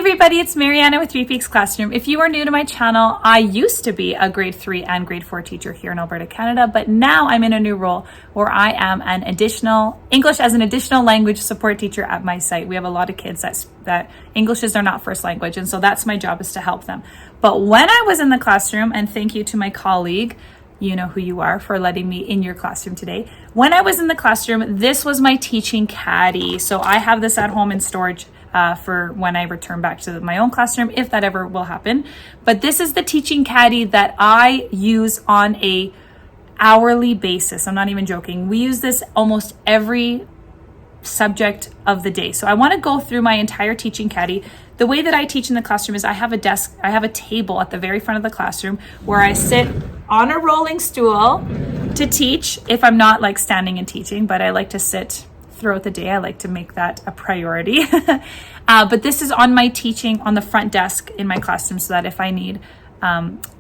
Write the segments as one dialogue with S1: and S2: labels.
S1: everybody, it's Mariana with 3 Peaks Classroom. If you are new to my channel, I used to be a grade 3 and grade 4 teacher here in Alberta, Canada, but now I'm in a new role where I am an additional English as an additional language support teacher at my site. We have a lot of kids that English is their not first language, and so that's my job, is to help them. But when I was in the classroom, and thank you to my colleague, you know who you are, for letting me in your classroom today. When I was in the classroom, this was my Teaching Caddy. So I have this at home in storage for when I return back to my own classroom, if that ever will happen. But this is the Teaching Caddy that I use on a hourly basis. I'm not even joking. We use this almost every subject of the day. So I want to go through my entire Teaching Caddy. The way that I teach in the classroom is I have a table at the very front of the classroom where I sit on a rolling stool to teach if I'm not like standing and teaching, but I like to sit throughout the day. I like to make that a priority. But this is on my teaching on the front desk in my classroom, so that if I need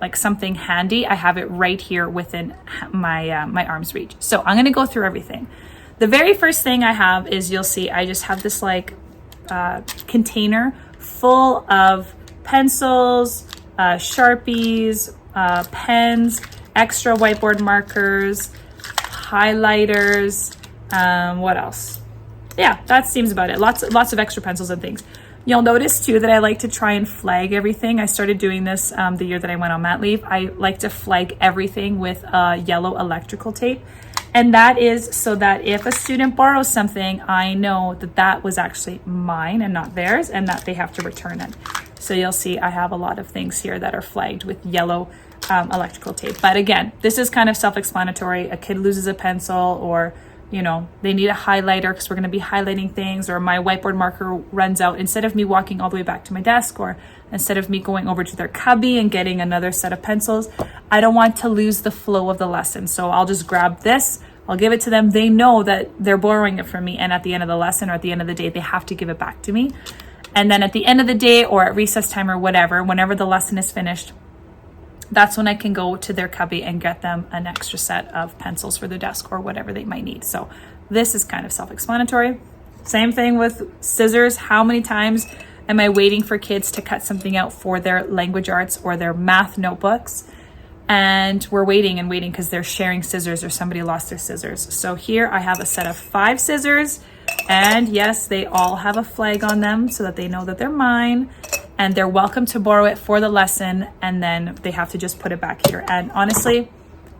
S1: like something handy, I have it right here within my arm's reach. So I'm going to go through everything. The very first thing I have is, you'll see, I just have this like container full of pencils, Sharpies, pens, extra whiteboard markers, highlighters, what else? Yeah, that seems about it. Lots of extra pencils and things. You'll notice too that I like to try and flag everything. I started doing this the year that I went on mat leave. I like to flag everything with yellow electrical tape. And that is so that if a student borrows something, I know that that was actually mine and not theirs, and that they have to return it. So you'll see I have a lot of things here that are flagged with yellow electrical tape. But again, this is kind of self-explanatory. A kid loses a pencil, or they need a highlighter because we're going to be highlighting things, or my whiteboard marker runs out. Instead of me walking all the way back to my desk, or instead of me going over to their cubby and getting another set of pencils, I don't want to lose the flow of the lesson. So I'll just grab this, I'll give it to them. They know that they're borrowing it from me, and at the end of the lesson or at the end of the day, they have to give it back to me. And then at the end of the day, or at recess time or whatever, whenever the lesson is finished, that's when I can go to their cubby and get them an extra set of pencils for their desk or whatever they might need. So this is kind of self-explanatory. Same thing with scissors. How many times am I waiting for kids to cut something out for their language arts or their math notebooks? And we're waiting and waiting because they're sharing scissors or somebody lost their scissors. So here I have a set of 5 scissors, and yes, they all have a flag on them so that they know that they're mine. And they're welcome to borrow it for the lesson, and then they have to just put it back here. And honestly,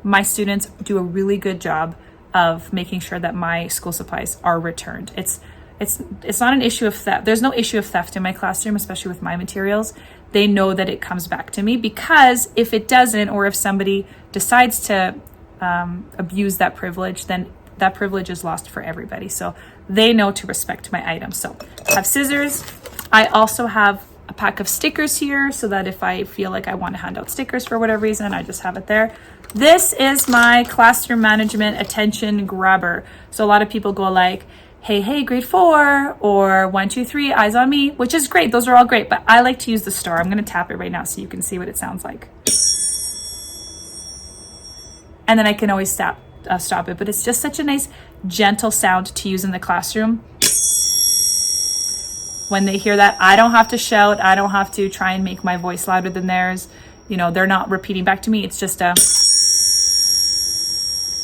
S1: my students do a really good job of making sure that my school supplies are returned. It's not an issue of theft. There's no issue of theft in my classroom, especially with my materials. They know that it comes back to me, because if it doesn't, or if somebody decides to abuse that privilege, then that privilege is lost for everybody. So they know to respect my items. So I have scissors. I also have a pack of stickers here, so that if I feel like I want to hand out stickers for whatever reason, I just have it there. This is my classroom management attention grabber. So a lot of people go like, hey, grade 4, or 1, 2, 3, eyes on me, which is great. Those are all great, but I like to use the star. I'm going to tap it right now so you can see what it sounds like. And then I can always stop it, but it's just such a nice, gentle sound to use in the classroom. When they hear that, I don't have to shout. I don't have to try and make my voice louder than theirs. They're not repeating back to me. It's just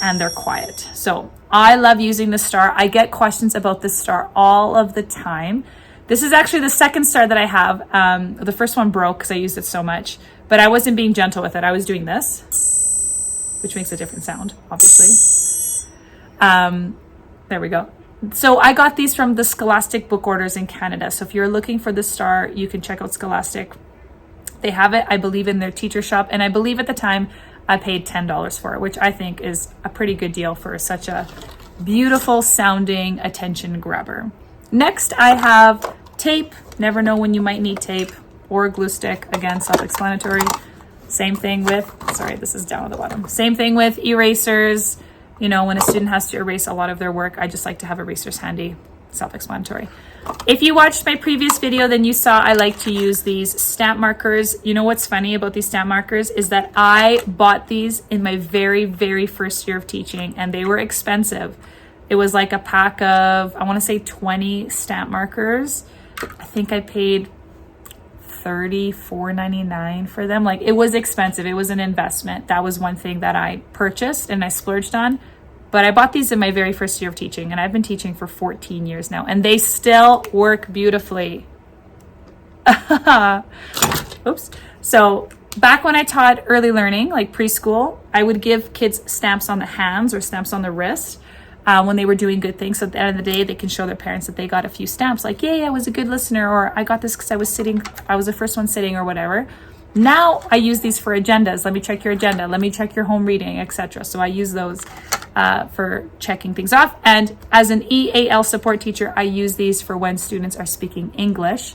S1: and they're quiet. So I love using the star. I get questions about this star all of the time. This is actually the second star that I have. The first one broke because I used it so much, but I wasn't being gentle with it. I was doing this, which makes a different sound, obviously. There we go. So I got these from the Scholastic book orders in Canada. So if you're looking for the star, you can check out Scholastic. They have it, I believe, in their teacher shop. And I believe at the time I paid $10 for it, which I think is a pretty good deal for such a beautiful sounding attention grabber. Next, I have tape. Never know when you might need tape, or a glue stick. Again, self-explanatory. Same thing with, sorry, this is down at the bottom. Same thing with erasers. When a student has to erase a lot of their work, I just like to have erasers handy. Self-explanatory. If you watched my previous video, then you saw I like to use these stamp markers. You know what's funny about these stamp markers is that I bought these in my very, very first year of teaching, and they were expensive. It was like a pack of, I want to say 20 stamp markers. I think I paid $34.99 for them. Like, it was expensive. It was an investment. That was one thing that I purchased and I splurged on. But I bought these in my very first year of teaching, and I've been teaching for 14 years now, and they still work beautifully. Oops. So back when I taught early learning, like preschool, I would give kids stamps on the hands or stamps on the wrist when they were doing good things. So at the end of the day, they can show their parents that they got a few stamps, like, yay, I was a good listener, or I got this because I was the first one sitting, or whatever. Now I use these for agendas. Let me check your agenda. Let me check your home reading, etc. So I use those for checking things off. And as an EAL support teacher, I use these for when students are speaking English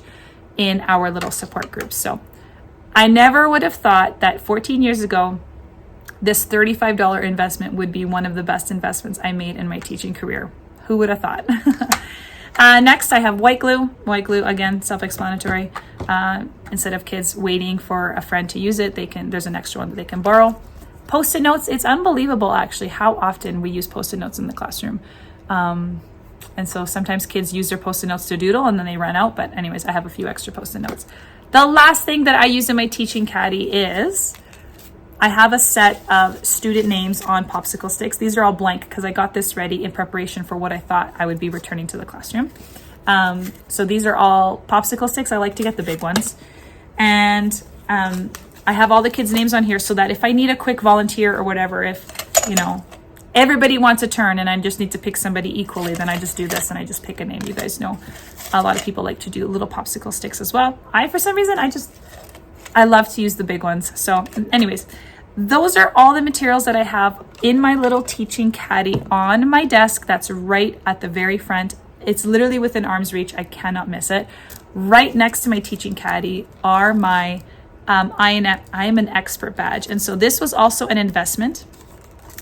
S1: in our little support groups. So I never would have thought that 14 years ago, this $35 investment would be one of the best investments I made in my teaching career. Who would have thought? Next, I have white glue. White glue, again, self-explanatory. Instead of kids waiting for a friend to use it, there's an extra one that they can borrow. Post-it notes. It's unbelievable, actually, how often we use Post-it notes in the classroom. And so sometimes kids use their Post-it notes to doodle and then they run out. But anyways, I have a few extra Post-it notes. The last thing that I use in my Teaching Caddy is I have a set of student names on popsicle sticks. These are all blank because I got this ready in preparation for what I thought I would be returning to the classroom. So these are all popsicle sticks. I like to get the big ones. And I have all the kids' names on here so that if I need a quick volunteer or whatever, if, everybody wants a turn and I just need to pick somebody equally, then I just do this and I just pick a name. You guys know a lot of people like to do little popsicle sticks as well. For some reason, I love to use the big ones. So anyways, those are all the materials that I have in my little Teaching Caddy on my desk. That's right at the very front. It's literally within arm's reach. I cannot miss it. Right next to my Teaching Caddy are my I am an expert badge. And so this was also an investment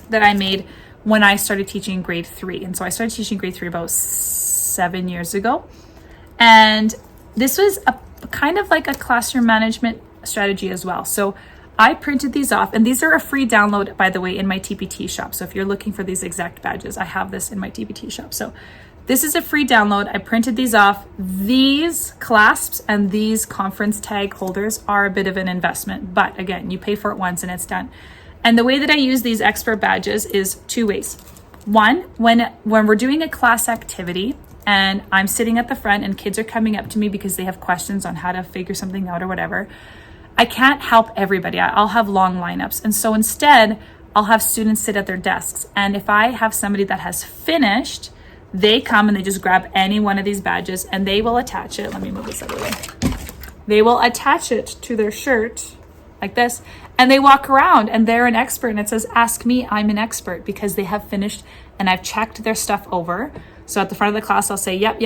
S1: that I made when I started teaching grade 3. And so I started teaching grade 3 about 7 years ago. And this was a kind of like a classroom management strategy as well. So I printed these off, and these are a free download, by the way, in my TPT shop. So if you're looking for these exact badges, I have this in my TPT shop. So this is a free download. I printed these off. These clasps and these conference tag holders are a bit of an investment, but again, you pay for it once and it's done. And the way that I use these expert badges is 2 ways. One, when we're doing a class activity and I'm sitting at the front and kids are coming up to me because they have questions on how to figure something out or whatever, I can't help everybody. I'll have long lineups. And so instead, I'll have students sit at their desks. And if I have somebody that has finished, they come and they just grab any one of these badges and they will attach it. Let me move this out of the way. They will attach it to their shirt like this, and they walk around and they're an expert, and it says, ask me, I'm an expert, because they have finished and I've checked their stuff over. So at the front of the class, I'll say, yep,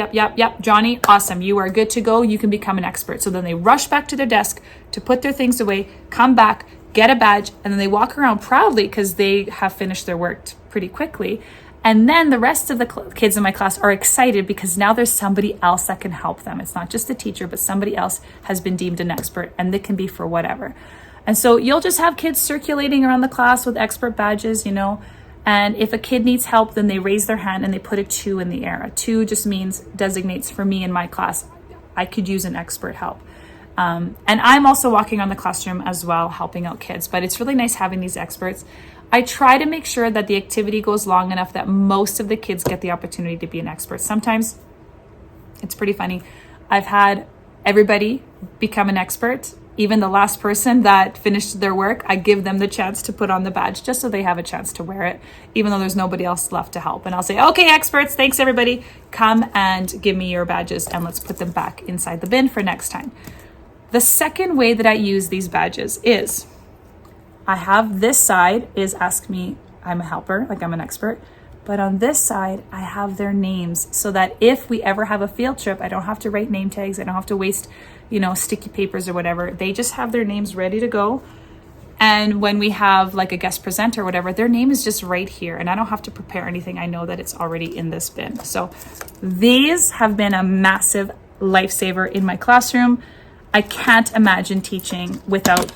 S1: Johnny, awesome. You are good to go. You can become an expert. So then they rush back to their desk to put their things away, come back, get a badge, and then they walk around proudly because they have finished their work pretty quickly. And then the rest of the kids in my class are excited because now there's somebody else that can help them. It's not just the teacher, but somebody else has been deemed an expert, and they can be for whatever. And so you'll just have kids circulating around the class with expert badges, and if a kid needs help, then they raise their hand and they put a 2 in the air. A 2 just designates for me in my class, I could use an expert help. And I'm also walking around the classroom as well, helping out kids, but it's really nice having these experts. I try to make sure that the activity goes long enough that most of the kids get the opportunity to be an expert. Sometimes it's pretty funny. I've had everybody become an expert. Even the last person that finished their work, I give them the chance to put on the badge just so they have a chance to wear it, even though there's nobody else left to help. And I'll say, okay, experts, thanks everybody. Come and give me your badges and let's put them back inside the bin for next time. The second way that I use these badges is I have this side is ask me, I'm a helper, like I'm an expert. But on this side, I have their names so that if we ever have a field trip, I don't have to write name tags. I don't have to waste, sticky papers or whatever. They just have their names ready to go. And when we have like a guest presenter or whatever, their name is just right here. And I don't have to prepare anything. I know that it's already in this bin. So these have been a massive lifesaver in my classroom. I can't imagine teaching without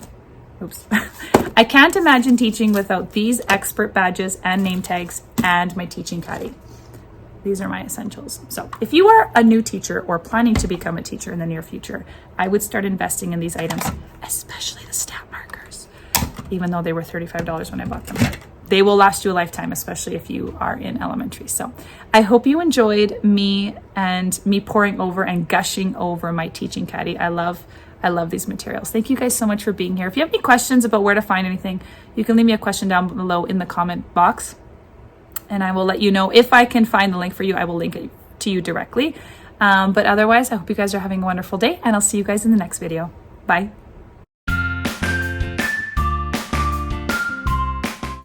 S1: I can't imagine teaching without these expert badges and name tags and my Teaching Caddy. These are my essentials. So if you are a new teacher or planning to become a teacher in the near future, I would start investing in these items, especially the stamp markers, even though they were $35 when I bought them. They will last you a lifetime, especially if you are in elementary. So I hope you enjoyed me pouring over and gushing over my teaching caddy. I love these materials. Thank you guys so much for being here. If you have any questions about where to find anything, you can leave me a question down below in the comment box, and I will let you know. If I can find the link for you, I will link it to you directly. But otherwise, I hope you guys are having a wonderful day, and I'll see you guys in the next video. Bye.